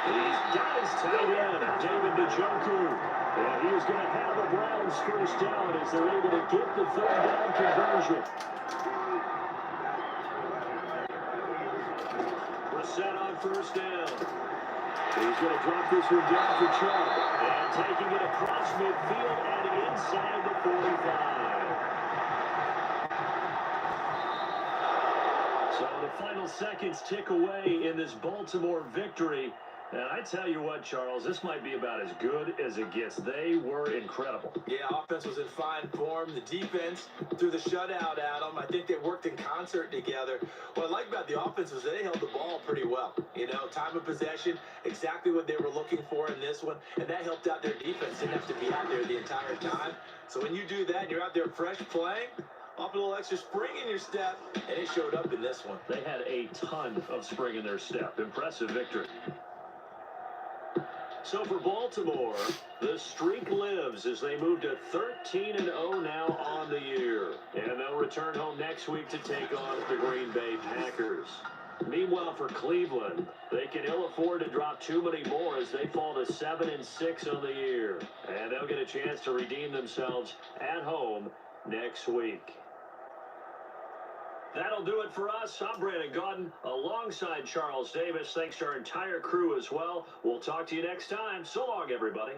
He's got his tight end, David Njoku. And he is going to have the Browns first down as they're able to get the 3rd down conversion. We're set on 1st down. He's going to drop this one down for Chubb. And taking it across midfield and inside the 45. So the final seconds tick away in this Baltimore victory. And I tell you what, Charles, this might be about as good as it gets. They were incredible. Yeah, offense was in fine form. The defense threw the shutout at them. I think they worked in concert together. What I like about the offense was they held the ball pretty well. You know, time of possession, exactly what they were looking for in this one. And that helped out their defense. Didn't have to be out there the entire time. So when you do that and you're out there fresh playing, off a little extra spring in your step, and it showed up in this one. They had a ton of spring in their step. Impressive victory. So for Baltimore, the streak lives as they move to 13-0 now on the year. And they'll return home next week to take on the Green Bay Packers. Meanwhile, for Cleveland, they can ill afford to drop too many more as they fall to 7-6 on the year. And they'll get a chance to redeem themselves at home next week. That'll do it for us. I'm Brandon Gaudin alongside Charles Davis. Thanks to our entire crew as well. We'll talk to you next time. So long, everybody.